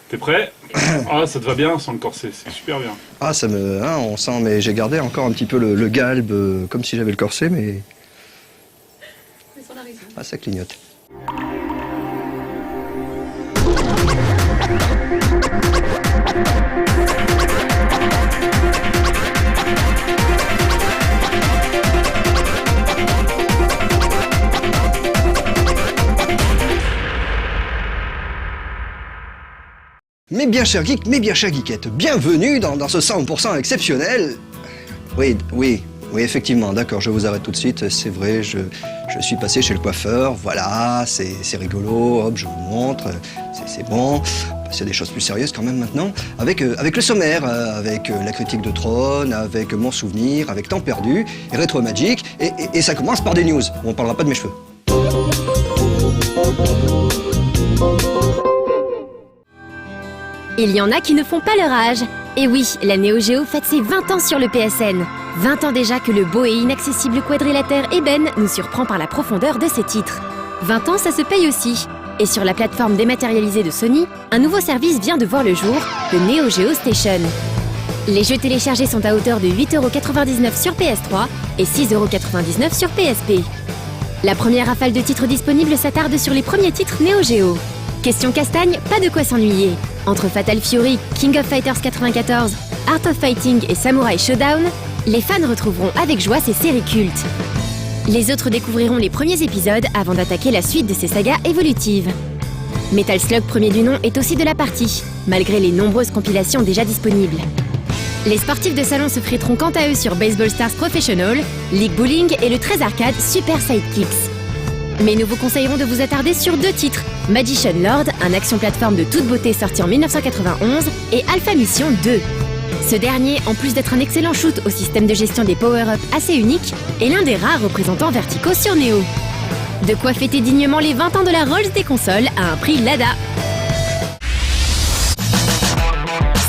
T'es prêt? Ah, ça te va bien sans le corset, c'est super bien. Ah, ça me... Hein, on sent, mais j'ai gardé encore un petit peu le galbe, comme si j'avais le corset, mais... Ah, ça clignote. Mes bien chers geeks, mes bien chères geekettes, bienvenue dans ce 100% exceptionnel. Oui, effectivement, d'accord, je vous arrête tout de suite, c'est vrai, je suis passé chez le coiffeur, voilà, c'est rigolo, hop, je vous montre, c'est bon. C'est des choses plus sérieuses quand même maintenant, avec le sommaire, avec la critique de Tron, avec mon souvenir, avec Temps perdu, et Retro Magic, et ça commence par des news, on parlera pas de mes cheveux. Il y en a qui ne font pas leur âge. Et oui, la Neo Geo fête ses 20 ans sur le PSN. 20 ans déjà que le beau et inaccessible quadrilatère Eben nous surprend par la profondeur de ses titres. 20 ans, ça se paye aussi. Et sur la plateforme dématérialisée de Sony, un nouveau service vient de voir le jour, le Neo Geo Station. Les jeux téléchargés sont à hauteur de 8,99€ sur PS3 et 6,99€ sur PSP. La première rafale de titres disponibles s'attarde sur les premiers titres Neo Geo. Question castagne, pas de quoi s'ennuyer. Entre Fatal Fury, King of Fighters 94, Art of Fighting et Samurai Showdown, les fans retrouveront avec joie ces séries cultes. Les autres découvriront les premiers épisodes avant d'attaquer la suite de ces sagas évolutives. Metal Slug premier du nom est aussi de la partie, malgré les nombreuses compilations déjà disponibles. Les sportifs de salon se friteront quant à eux sur Baseball Stars Professional, League Bowling et le très arcade Super Sidekicks. Mais nous vous conseillerons de vous attarder sur deux titres, Magician Lord, un action-plateforme de toute beauté sorti en 1991, et Alpha Mission 2. Ce dernier, en plus d'être un excellent shoot au système de gestion des power-ups assez unique, est l'un des rares représentants verticaux sur Neo. De quoi fêter dignement les 20 ans de la Rolls des consoles à un prix Lada.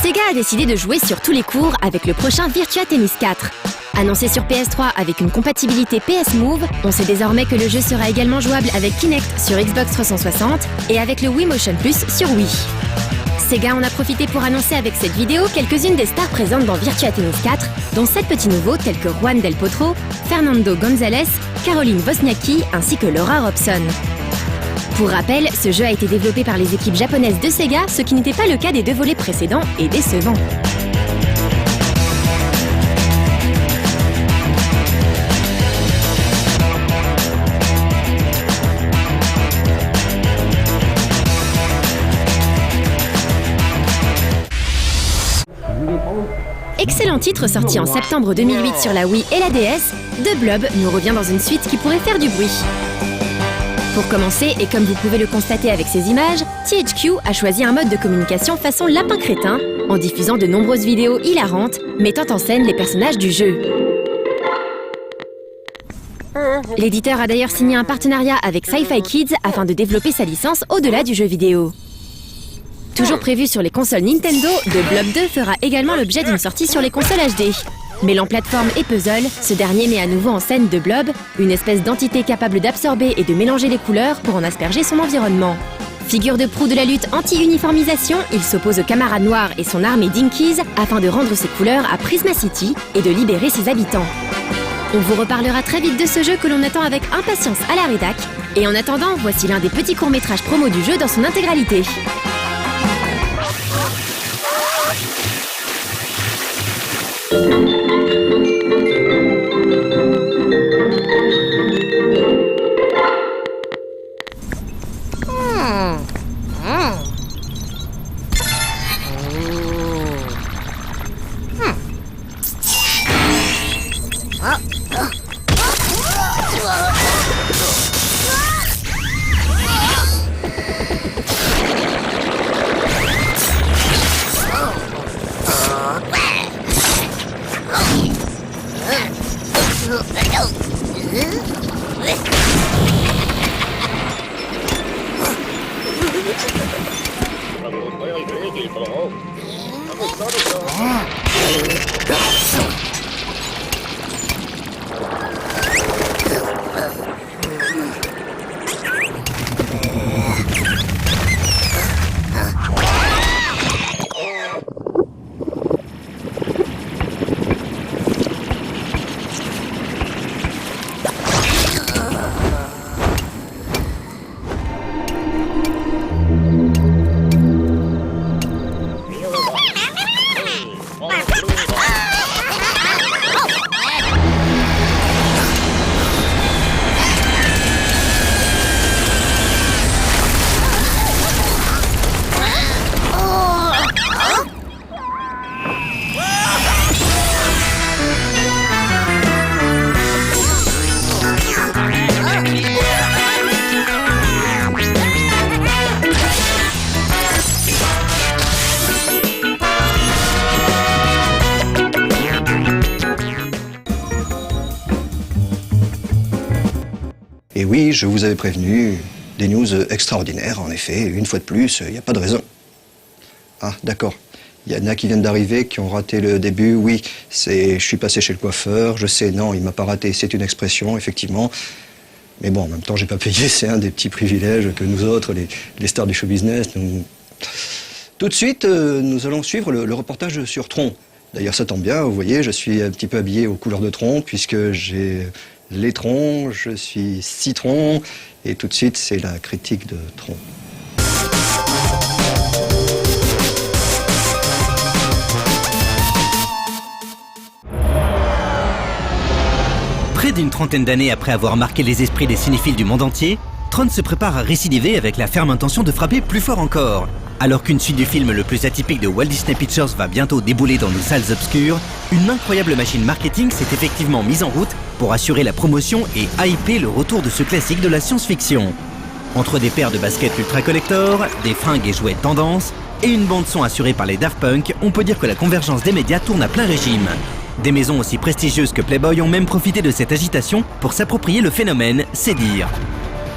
Sega a décidé de jouer sur tous les cours avec le prochain Virtua Tennis 4. Annoncé sur PS3 avec une compatibilité PS Move, on sait désormais que le jeu sera également jouable avec Kinect sur Xbox 360 et avec le Wii Motion Plus sur Wii. Sega en a profité pour annoncer avec cette vidéo quelques-unes des stars présentes dans Virtua Tennis 4, dont 7 petits nouveaux tels que Juan Del Potro, Fernando González, Caroline Wozniacki ainsi que Laura Robson. Pour rappel, ce jeu a été développé par les équipes japonaises de Sega, ce qui n'était pas le cas des deux volets précédents et décevant. Excellent titre sorti en septembre 2008 sur la Wii et la DS, The Blob nous revient dans une suite qui pourrait faire du bruit. Pour commencer, et comme vous pouvez le constater avec ces images, THQ a choisi un mode de communication façon lapin crétin, en diffusant de nombreuses vidéos hilarantes, mettant en scène les personnages du jeu. L'éditeur a d'ailleurs signé un partenariat avec Sci-Fi Kids afin de développer sa licence au-delà du jeu vidéo. Toujours prévu sur les consoles Nintendo, The Blob 2 fera également l'objet d'une sortie sur les consoles HD. Mêlant plateforme et puzzle, ce dernier met à nouveau en scène The Blob, une espèce d'entité capable d'absorber et de mélanger les couleurs pour en asperger son environnement. Figure de proue de la lutte anti-uniformisation, il s'oppose au camarade noir et son armée Dinkies afin de rendre ses couleurs à Prisma City et de libérer ses habitants. On vous reparlera très vite de ce jeu que l'on attend avec impatience à la rédac. Et en attendant, voici l'un des petits courts-métrages promo du jeu dans son intégralité. oui, je vous avais prévenu, des news extraordinaires, en effet, une fois de plus, il n'y a pas de raison. Ah, d'accord. Il y en a qui viennent d'arriver, qui ont raté le début. Oui, je suis passé chez le coiffeur, je sais, non, il m'a pas raté, c'est une expression, effectivement. Mais bon, en même temps, j'ai pas payé, c'est un des petits privilèges que nous autres, les stars du show business, nous... Tout de suite, nous allons suivre le reportage sur Tron. D'ailleurs, ça tombe bien, vous voyez, je suis un petit peu habillé aux couleurs de Tron, puisque j'ai les Trons, je suis Citron, et tout de suite, c'est la critique de Tron. Près d'une trentaine d'années après avoir marqué les esprits des cinéphiles du monde entier, Tron se prépare à récidiver avec la ferme intention de frapper plus fort encore. Alors qu'une suite du film le plus atypique de Walt Disney Pictures va bientôt débouler dans nos salles obscures, une incroyable machine marketing s'est effectivement mise en route pour assurer la promotion et hyper le retour de ce classique de la science-fiction. Entre des paires de baskets ultra collector, des fringues et jouets tendance, et une bande-son assurée par les Daft Punk, on peut dire que la convergence des médias tourne à plein régime. Des maisons aussi prestigieuses que Playboy ont même profité de cette agitation pour s'approprier le phénomène, c'est dire.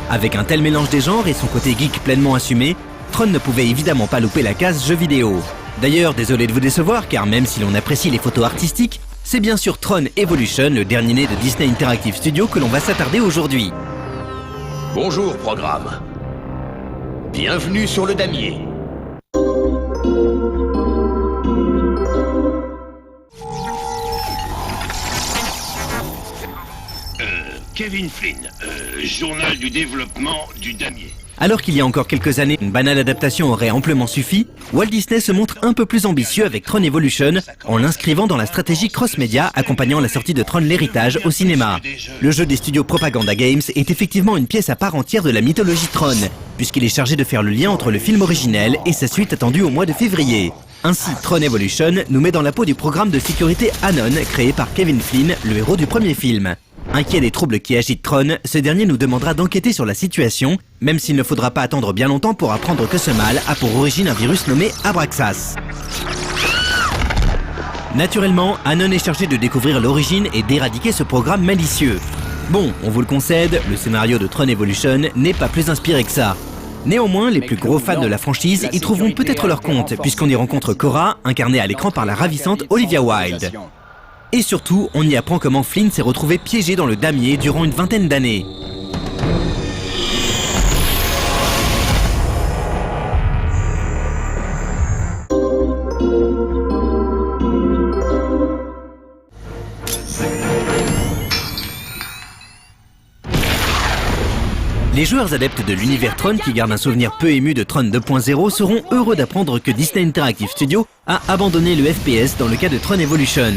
Avec un tel mélange des genres et son côté geek pleinement assumé, Tron ne pouvait évidemment pas louper la case jeux vidéo. D'ailleurs, désolé de vous décevoir, car même si l'on apprécie les photos artistiques, c'est bien sûr Tron Evolution, le dernier né de Disney Interactive Studios, que l'on va s'attarder aujourd'hui. Bonjour, programme. Bienvenue sur le damier. Kevin Flynn, journal du développement du damier. Alors qu'il y a encore quelques années, une banale adaptation aurait amplement suffi, Walt Disney se montre un peu plus ambitieux avec Tron Evolution, en l'inscrivant dans la stratégie cross-média accompagnant la sortie de Tron l'héritage au cinéma. Le jeu des studios Propaganda Games est effectivement une pièce à part entière de la mythologie Tron, puisqu'il est chargé de faire le lien entre le film originel et sa suite attendue au mois de février. Ainsi, Tron Evolution nous met dans la peau du programme de sécurité Anon, créé par Kevin Flynn, le héros du premier film. Inquiet des troubles qui agitent Tron, ce dernier nous demandera d'enquêter sur la situation, même s'il ne faudra pas attendre bien longtemps pour apprendre que ce mal a pour origine un virus nommé Abraxas. Naturellement, Anon est chargé de découvrir l'origine et d'éradiquer ce programme malicieux. Bon, on vous le concède, le scénario de Tron Evolution n'est pas plus inspiré que ça. Néanmoins, les plus gros fans de la franchise y trouveront peut-être leur compte, puisqu'on y rencontre Cora, incarnée à l'écran par la ravissante Olivia Wilde. Et surtout, on y apprend comment Flynn s'est retrouvé piégé dans le damier durant une vingtaine d'années. Les joueurs adeptes de l'univers Tron qui gardent un souvenir peu ému de Tron 2.0 seront heureux d'apprendre que Disney Interactive Studios a abandonné le FPS dans le cas de Tron Evolution.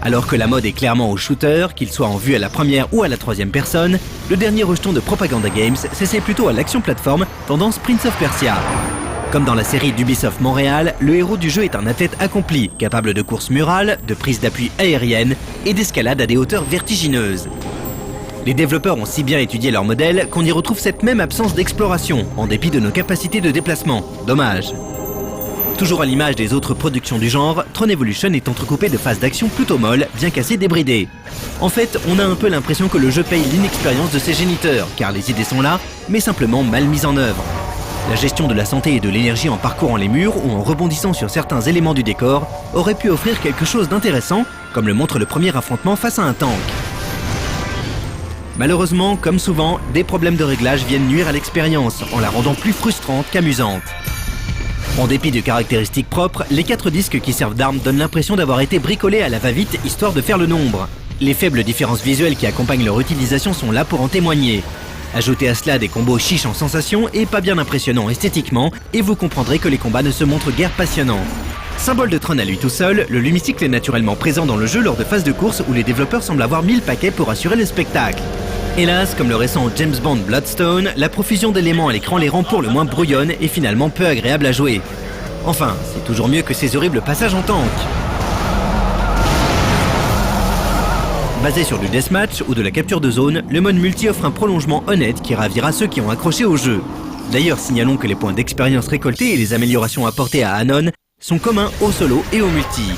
Alors que la mode est clairement au shooter, qu'il soit en vue à la première ou à la troisième personne, le dernier rejeton de Propaganda Games s'essaie plutôt à l'action plateforme tendance Prince of Persia. Comme dans la série d'Ubisoft Montréal, le héros du jeu est un athlète accompli, capable de courses murales, de prise d'appui aérienne et d'escalade à des hauteurs vertigineuses. Les développeurs ont si bien étudié leur modèle qu'on y retrouve cette même absence d'exploration, en dépit de nos capacités de déplacement. Dommage. Toujours à l'image des autres productions du genre, Tron Evolution est entrecoupé de phases d'action plutôt molles, bien qu'assez débridées. En fait, on a un peu l'impression que le jeu paye l'inexpérience de ses géniteurs, car les idées sont là, mais simplement mal mises en œuvre. La gestion de la santé et de l'énergie en parcourant les murs ou en rebondissant sur certains éléments du décor aurait pu offrir quelque chose d'intéressant, comme le montre le premier affrontement face à un tank. Malheureusement, comme souvent, des problèmes de réglage viennent nuire à l'expérience, en la rendant plus frustrante qu'amusante. En dépit de caractéristiques propres, les 4 disques qui servent d'armes donnent l'impression d'avoir été bricolés à la va-vite histoire de faire le nombre. Les faibles différences visuelles qui accompagnent leur utilisation sont là pour en témoigner. Ajoutez à cela des combos chiches en sensations et pas bien impressionnants esthétiquement, et vous comprendrez que les combats ne se montrent guère passionnants. Symbole de Tron à lui tout seul, le Lumicycle est naturellement présent dans le jeu lors de phases de course où les développeurs semblent avoir mis le paquet pour assurer le spectacle. Hélas, comme le récent James Bond Bloodstone, la profusion d'éléments à l'écran les rend pour le moins brouillonnes et finalement peu agréables à jouer. Enfin, c'est toujours mieux que ces horribles passages en tank. Basé sur du deathmatch ou de la capture de zone, le mode multi offre un prolongement honnête qui ravira ceux qui ont accroché au jeu. D'ailleurs, signalons que les points d'expérience récoltés et les améliorations apportées à Anon sont communs au solo et au multi.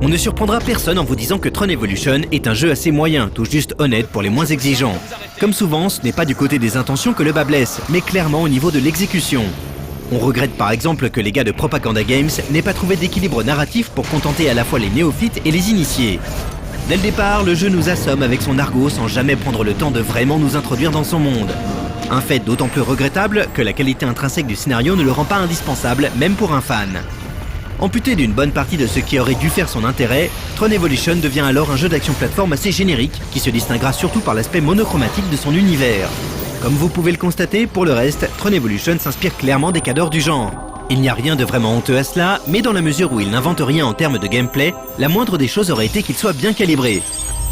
On ne surprendra personne en vous disant que Tron Evolution est un jeu assez moyen, tout juste honnête pour les moins exigeants. Comme souvent, ce n'est pas du côté des intentions que le bas blesse, mais clairement au niveau de l'exécution. On regrette par exemple que les gars de Propaganda Games n'aient pas trouvé d'équilibre narratif pour contenter à la fois les néophytes et les initiés. Dès le départ, le jeu nous assomme avec son argot sans jamais prendre le temps de vraiment nous introduire dans son monde. Un fait d'autant plus regrettable que la qualité intrinsèque du scénario ne le rend pas indispensable, même pour un fan. Amputé d'une bonne partie de ce qui aurait dû faire son intérêt, Tron Evolution devient alors un jeu d'action-plateforme assez générique, qui se distinguera surtout par l'aspect monochromatique de son univers. Comme vous pouvez le constater, pour le reste, Tron Evolution s'inspire clairement des cadors du genre. Il n'y a rien de vraiment honteux à cela, mais dans la mesure où il n'invente rien en termes de gameplay, la moindre des choses aurait été qu'il soit bien calibré.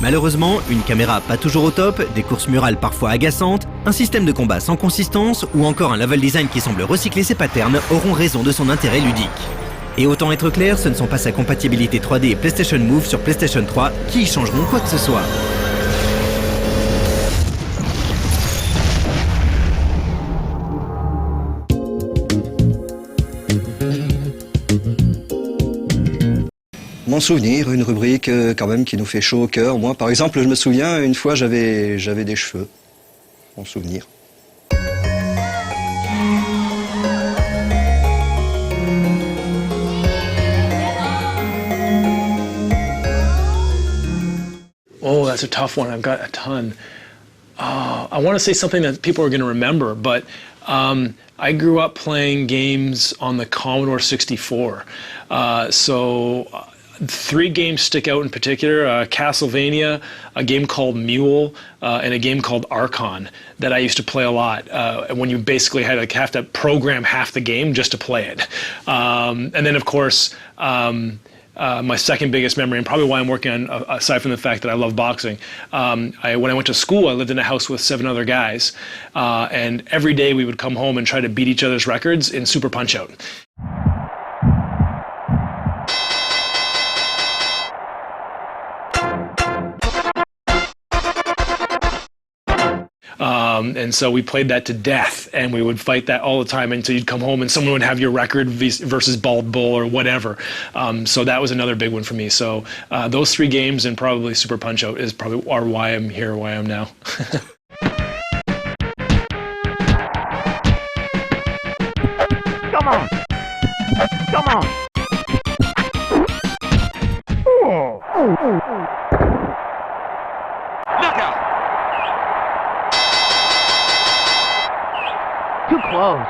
Malheureusement, une caméra pas toujours au top, des courses murales parfois agaçantes, un système de combat sans consistance ou encore un level design qui semble recycler ses patterns auront raison de son intérêt ludique. Et autant être clair, ce ne sont pas sa compatibilité 3D et PlayStation Move sur PlayStation 3 qui y changeront quoi que ce soit. Mon souvenir, une rubrique quand même qui nous fait chaud au cœur. Moi, par exemple, je me souviens, une fois, j'avais des cheveux. Mon souvenir. Oh, that's a tough one. I've got a ton. I want to say something that people are going to remember, but I grew up playing games on the Commodore 64. Three games stick out in particular, Castlevania, a game called Mule, and a game called Archon that I used to play a lot, when you basically had to have to program half the game just to play it. And then, of course, my second biggest memory, and probably why I'm working on, aside from the fact that I love boxing, when I went to school, I lived in a house with 7 other guys, and every day we would come home and try to beat each other's records in Super Punch-Out. And so we played that to death, and we would fight that all the time until you'd come home and someone would have your record versus Bald Bull or whatever. So that was another big one for me. So those 3 games and probably Super Punch-Out are why I'm here, why I'm now. Come on! Come on! Look out! Too close.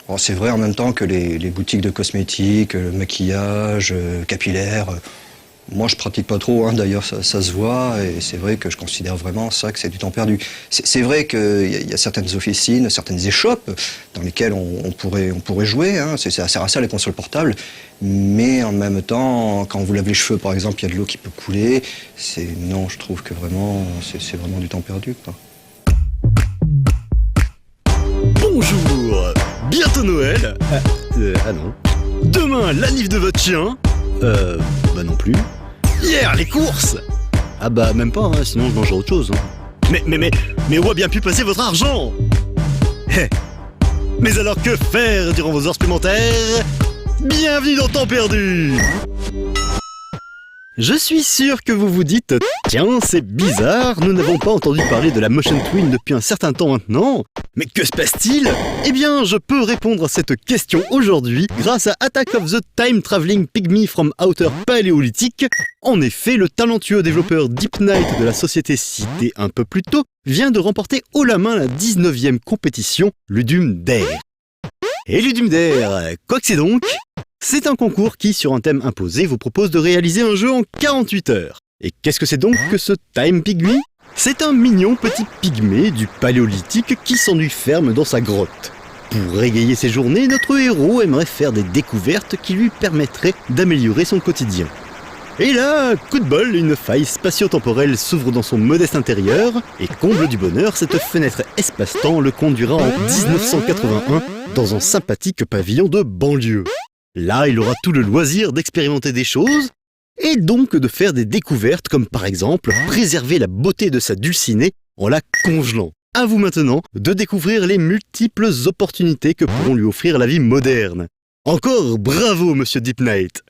Oh, c'est vrai en même temps que les boutiques de cosmétiques, maquillage, capillaire, moi je pratique pas trop, hein, d'ailleurs ça se voit, et c'est vrai que je considère vraiment ça que c'est du temps perdu. C'est vrai qu'il y a certaines officines, certaines échoppes dans lesquelles on pourrait jouer, hein, ça sert à ça les consoles portables, mais en même temps, quand on vous lave les cheveux par exemple, il y a de l'eau qui peut couler, non, je trouve que vraiment, c'est vraiment du temps perdu, quoi. Bonjour, bientôt Noël. Ah non. Demain, la nif de votre chien. Bah non plus. Hier, les courses. Ah bah même pas, hein, sinon je mangerai autre chose. Hein. Mais où a bien pu passer votre argent? Mais alors que faire durant vos heures supplémentaires? Bienvenue dans Temps Perdu. Je suis sûr que vous vous dites « Tiens, c'est bizarre, nous n'avons pas entendu parler de la Motion Twin depuis un certain temps maintenant. Mais que se passe-t-il » Eh bien, je peux répondre à cette question aujourd'hui grâce à Attack of the Time Traveling Pygmy from Outer Paleolithic. En effet, le talentueux développeur Deep Night de la société citée un peu plus tôt vient de remporter haut la main la 19e compétition Ludum Dare. Et Ludum Dare, quoi que c'est donc ? C'est un concours qui, sur un thème imposé, vous propose de réaliser un jeu en 48 heures. Et qu'est-ce que c'est donc que ce Time Pygmy ? C'est un mignon petit pygmée du Paléolithique qui s'ennuie ferme dans sa grotte. Pour égayer ses journées, notre héros aimerait faire des découvertes qui lui permettraient d'améliorer son quotidien. Et là, coup de bol, une faille spatio-temporelle s'ouvre dans son modeste intérieur, et comble du bonheur, cette fenêtre espace-temps le conduira en 1981 dans un sympathique pavillon de banlieue. Là, il aura tout le loisir d'expérimenter des choses et donc de faire des découvertes comme par exemple préserver la beauté de sa dulcinée en la congelant. À vous maintenant de découvrir les multiples opportunités que pourront lui offrir la vie moderne. Encore bravo, monsieur Deep Knight.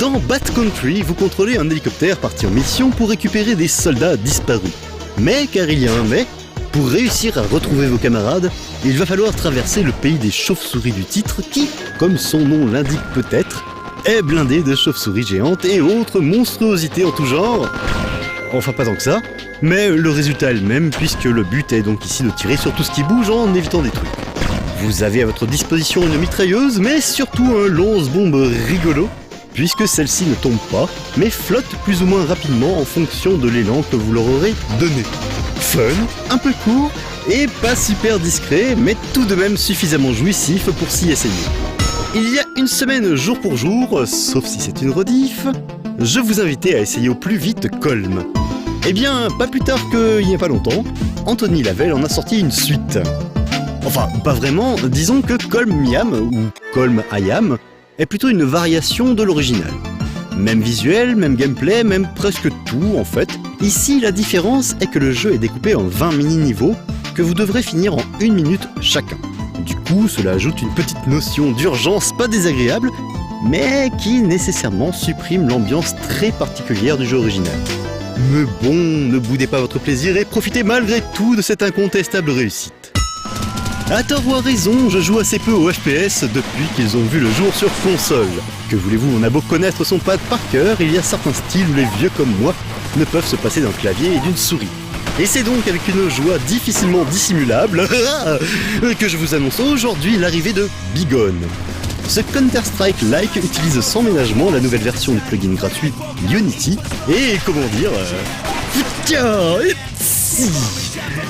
Dans Bat Country, vous contrôlez un hélicoptère parti en mission pour récupérer des soldats disparus. Mais, car il y a un mais, pour réussir à retrouver vos camarades, il va falloir traverser le pays des chauves-souris du titre qui, comme son nom l'indique peut-être, est blindé de chauves-souris géantes et autres monstruosités en tout genre. Enfin pas tant que ça, mais le résultat est le même puisque le but est donc ici de tirer sur tout ce qui bouge en évitant des trucs. Vous avez à votre disposition une mitrailleuse, mais surtout un lance-bombe rigolo, puisque celle-ci ne tombe pas, mais flotte plus ou moins rapidement en fonction de l'élan que vous leur aurez donné. Fun, un peu court, et pas super discret, mais tout de même suffisamment jouissif pour s'y essayer. Il y a une semaine jour pour jour, sauf si c'est une rediff, je vous invitais à essayer au plus vite Colm. Eh bien, pas plus tard qu'il n'y a pas longtemps, Anthony Lavelle en a sorti une suite. Enfin, pas vraiment, disons que Colm Miam, ou Colm Ayam, est plutôt une variation de l'original. Même visuel, même gameplay, même presque tout en fait. Ici, la différence est que le jeu est découpé en 20 mini-niveaux que vous devrez finir en 1 minute chacun. Du coup, cela ajoute une petite notion d'urgence pas désagréable, mais qui nécessairement supprime l'ambiance très particulière du jeu original. Mais bon, ne boudez pas votre plaisir et profitez malgré tout de cette incontestable réussite. À tort ou à raison, je joue assez peu au FPS depuis qu'ils ont vu le jour sur console. Que voulez-vous, on a beau connaître son pad par cœur, il y a certains styles où les vieux comme moi ne peuvent se passer d'un clavier et d'une souris. Et c'est donc avec une joie difficilement dissimulable que je vous annonce aujourd'hui l'arrivée de Bigone. Ce Counter-Strike-like utilise sans ménagement la nouvelle version du plugin gratuit Unity et comment dire...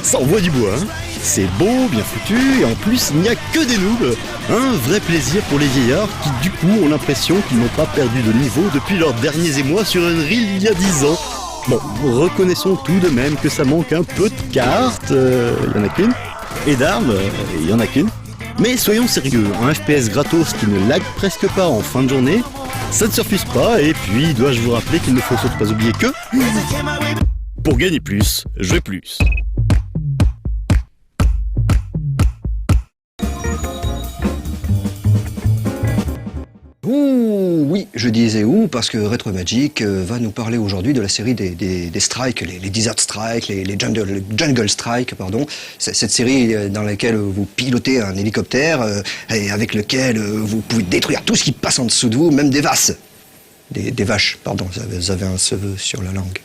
ça envoie du bois, hein. C'est beau, bien foutu, et en plus il n'y a que des noobs. Un vrai plaisir pour les vieillards qui du coup ont l'impression qu'ils n'ont pas perdu de niveau depuis leurs derniers émois sur Unreal il y a 10 ans. Bon, reconnaissons tout de même que ça manque un peu de cartes, il y en a qu'une, et d'armes, il y en a qu'une. Mais soyons sérieux, un FPS gratos qui ne lag presque pas en fin de journée, ça ne se refuse pas, et puis dois-je vous rappeler qu'il ne faut surtout pas oublier que... Pour gagner plus, jouer plus. Ouh, oui, je disais où, parce que Retro Magic va nous parler aujourd'hui de la série des strikes, les Desert Strike, les Jungle Strike, pardon. C'est cette série dans laquelle vous pilotez un hélicoptère et avec lequel vous pouvez détruire tout ce qui passe en dessous de vous, même des vaches. Des vaches, pardon, vous avez un cheveu sur la langue.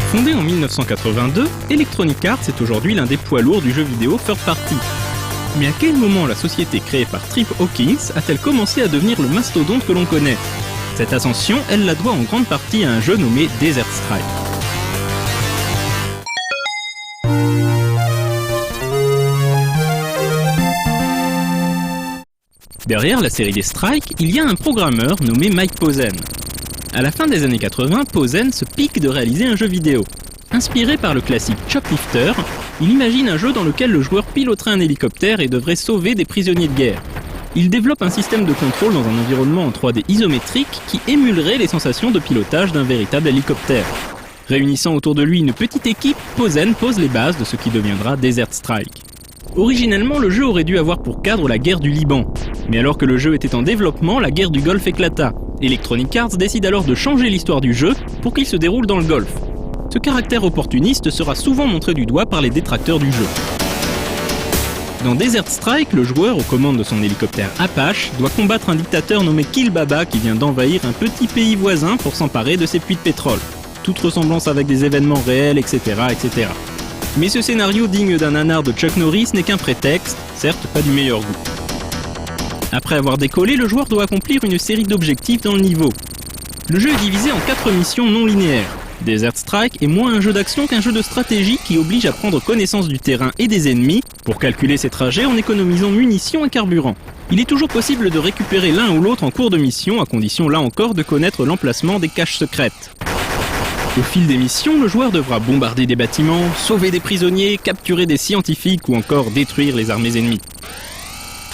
Fondé en 1982, Electronic Arts est aujourd'hui l'un des poids lourds du jeu vidéo third party. Mais à quel moment la société créée par Trip Hawkins a-t-elle commencé à devenir le mastodonte que l'on connaît ? Cette ascension, elle la doit en grande partie à un jeu nommé Desert Strike. Derrière la série des Strikes, il y a un programmeur nommé Mike Posen. À la fin des années 80, Posen se pique de réaliser un jeu vidéo. Inspiré par le classique Choplifter, il imagine un jeu dans lequel le joueur piloterait un hélicoptère et devrait sauver des prisonniers de guerre. Il développe un système de contrôle dans un environnement en 3D isométrique qui émulerait les sensations de pilotage d'un véritable hélicoptère. Réunissant autour de lui une petite équipe, Posen pose les bases de ce qui deviendra Desert Strike. Originellement, le jeu aurait dû avoir pour cadre la guerre du Liban. Mais alors que le jeu était en développement, la guerre du Golfe éclata. Electronic Arts décide alors de changer l'histoire du jeu pour qu'il se déroule dans le Golfe. Ce caractère opportuniste sera souvent montré du doigt par les détracteurs du jeu. Dans Desert Strike, le joueur, aux commandes de son hélicoptère Apache, doit combattre un dictateur nommé Kill Baba qui vient d'envahir un petit pays voisin pour s'emparer de ses puits de pétrole. Toute ressemblance avec des événements réels, etc., etc. Mais ce scénario digne d'un nanar de Chuck Norris n'est qu'un prétexte, certes pas du meilleur goût. Après avoir décollé, le joueur doit accomplir une série d'objectifs dans le niveau. Le jeu est divisé en 4 missions non linéaires. Desert Strike est moins un jeu d'action qu'un jeu de stratégie qui oblige à prendre connaissance du terrain et des ennemis pour calculer ses trajets en économisant munitions et carburant. Il est toujours possible de récupérer l'un ou l'autre en cours de mission, à condition là encore de connaître l'emplacement des caches secrètes. Au fil des missions, le joueur devra bombarder des bâtiments, sauver des prisonniers, capturer des scientifiques ou encore détruire les armées ennemies.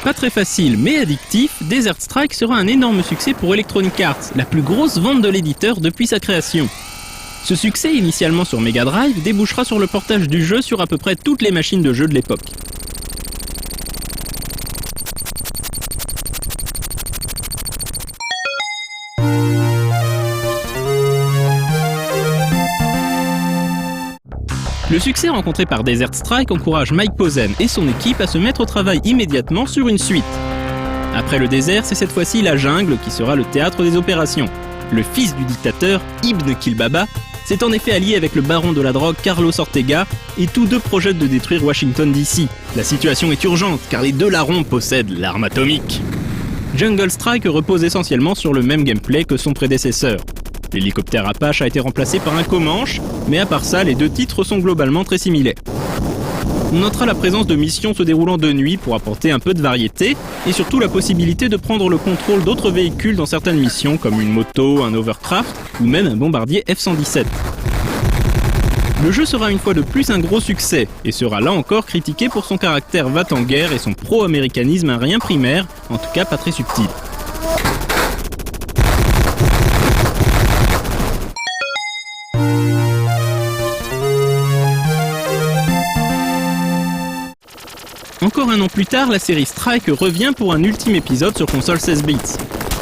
Pas très facile mais addictif, Desert Strike sera un énorme succès pour Electronic Arts, la plus grosse vente de l'éditeur depuis sa création. Ce succès, initialement sur Mega Drive, débouchera sur le portage du jeu sur à peu près toutes les machines de jeu de l'époque. Le succès rencontré par Desert Strike encourage Mike Posen et son équipe à se mettre au travail immédiatement sur une suite. Après le désert, c'est cette fois-ci la jungle qui sera le théâtre des opérations. Le fils du dictateur, Ibn Kilbaba, s'est en effet allié avec le baron de la drogue Carlos Ortega et tous deux projettent de détruire Washington DC. La situation est urgente car les deux larrons possèdent l'arme atomique. Jungle Strike repose essentiellement sur le même gameplay que son prédécesseur. L'hélicoptère Apache a été remplacé par un Comanche, mais à part ça, les deux titres sont globalement très similaires. On notera la présence de missions se déroulant de nuit pour apporter un peu de variété, et surtout la possibilité de prendre le contrôle d'autres véhicules dans certaines missions, comme une moto, un hovercraft, ou même un bombardier F-117. Le jeu sera une fois de plus un gros succès, et sera là encore critiqué pour son caractère va-t-en-guerre et son pro-américanisme un rien primaire, en tout cas pas très subtil. Encore un an plus tard, la série Strike revient pour un ultime épisode sur console 16 bits.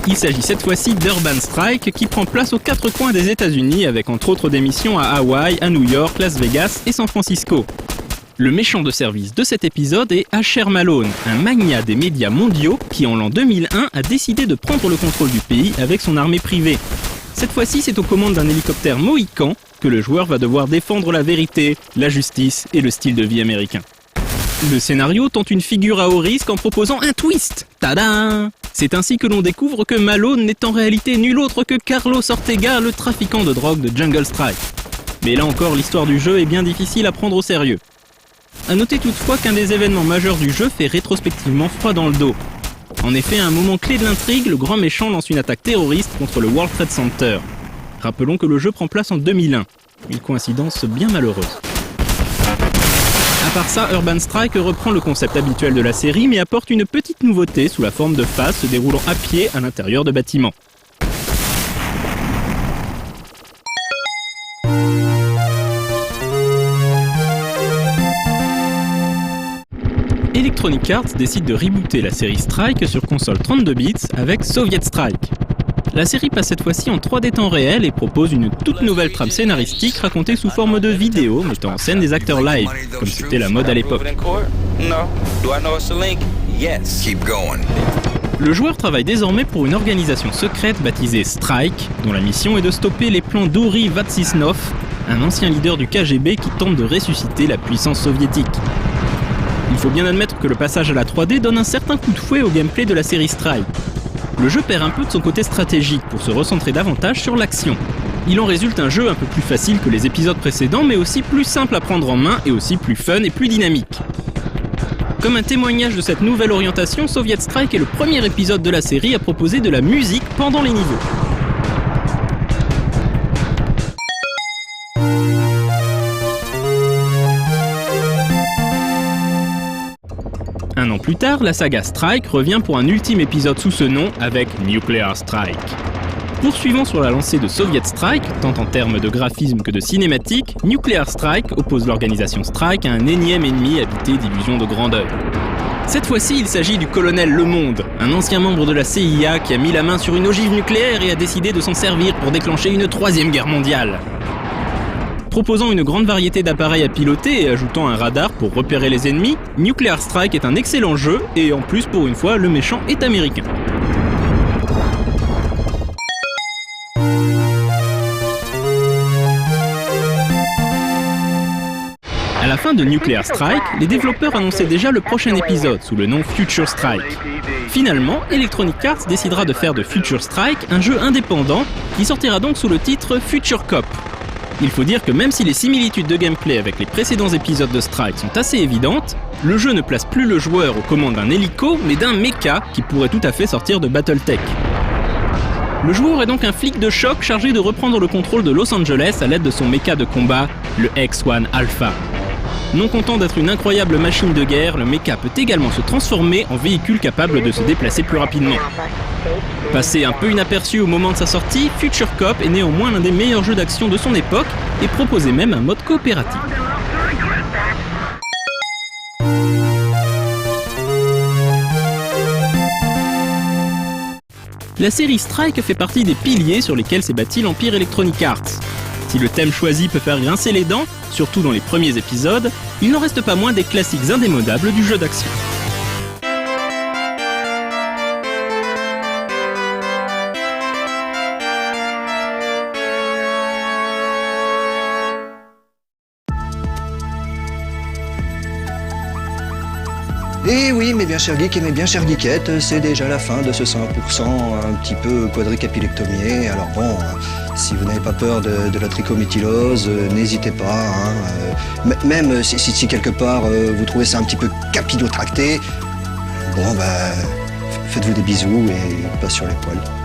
Il s'agit cette fois-ci d'Urban Strike qui prend place aux quatre coins des États-Unis avec entre autres des missions à Hawaï, à New York, Las Vegas et San Francisco. Le méchant de service de cet épisode est Asher Malone, un magnat des médias mondiaux qui en l'an 2001 a décidé de prendre le contrôle du pays avec son armée privée. Cette fois-ci, c'est aux commandes d'un hélicoptère mohican que le joueur va devoir défendre la vérité, la justice et le style de vie américain. Le scénario tente une figure à haut risque en proposant un twist. Tadam! C'est ainsi que l'on découvre que Malone n'est en réalité nul autre que Carlos Ortega, le trafiquant de drogue de Jungle Strike. Mais là encore, l'histoire du jeu est bien difficile à prendre au sérieux. A noter toutefois qu'un des événements majeurs du jeu fait rétrospectivement froid dans le dos. En effet, à un moment clé de l'intrigue, le grand méchant lance une attaque terroriste contre le World Trade Center. Rappelons que le jeu prend place en 2001. Une coïncidence bien malheureuse. À part ça, Urban Strike reprend le concept habituel de la série mais apporte une petite nouveauté sous la forme de phases se déroulant à pied à l'intérieur de bâtiments. Electronic Arts décide de rebooter la série Strike sur console 32 bits avec Soviet Strike. La série passe cette fois-ci en 3D temps réel et propose une toute nouvelle trame scénaristique racontée sous forme de vidéo mettant en scène des acteurs live, comme c'était la mode à l'époque. Le joueur travaille désormais pour une organisation secrète baptisée Strike, dont la mission est de stopper les plans d'Ouri Vatsisnov, un ancien leader du KGB qui tente de ressusciter la puissance soviétique. Il faut bien admettre que le passage à la 3D donne un certain coup de fouet au gameplay de la série Strike. Le jeu perd un peu de son côté stratégique pour se recentrer davantage sur l'action. Il en résulte un jeu un peu plus facile que les épisodes précédents, mais aussi plus simple à prendre en main et aussi plus fun et plus dynamique. Comme un témoignage de cette nouvelle orientation, Soviet Strike est le premier épisode de la série à proposer de la musique pendant les niveaux. Un an plus tard, la saga Strike revient pour un ultime épisode sous ce nom avec Nuclear Strike. Poursuivant sur la lancée de Soviet Strike, tant en termes de graphisme que de cinématique, Nuclear Strike oppose l'organisation Strike à un énième ennemi habité d'illusions de grandeur. Cette fois-ci, il s'agit du colonel Le Monde, un ancien membre de la CIA qui a mis la main sur une ogive nucléaire et a décidé de s'en servir pour déclencher une troisième guerre mondiale. Proposant une grande variété d'appareils à piloter et ajoutant un radar pour repérer les ennemis, Nuclear Strike est un excellent jeu et en plus pour une fois le méchant est américain. À la fin de Nuclear Strike, les développeurs annonçaient déjà le prochain épisode sous le nom Future Strike. Finalement, Electronic Arts décidera de faire de Future Strike un jeu indépendant qui sortira donc sous le titre Future Cop. Il faut dire que même si les similitudes de gameplay avec les précédents épisodes de Strike sont assez évidentes, le jeu ne place plus le joueur aux commandes d'un hélico, mais d'un mecha qui pourrait tout à fait sortir de Battletech. Le joueur est donc un flic de choc chargé de reprendre le contrôle de Los Angeles à l'aide de son mecha de combat, le X-1 Alpha. Non content d'être une incroyable machine de guerre, le mecha peut également se transformer en véhicule capable de se déplacer plus rapidement. Passé un peu inaperçu au moment de sa sortie, Future Cop est néanmoins l'un des meilleurs jeux d'action de son époque et proposait même un mode coopératif. La série Strike fait partie des piliers sur lesquels s'est bâti l'empire Electronic Arts. Si le thème choisi peut faire grincer les dents, surtout dans les premiers épisodes, il n'en reste pas moins des classiques indémodables du jeu d'action. Et oui, mes bien chers geeks et mes bien chères geekettes, c'est déjà la fin de ce 100% un petit peu quadricapilectomié. Alors bon, si vous n'avez pas peur de la trichométhylose, n'hésitez pas. Même si quelque part vous trouvez ça un petit peu capillotracté, bon bah faites-vous des bisous et pas sur les poils.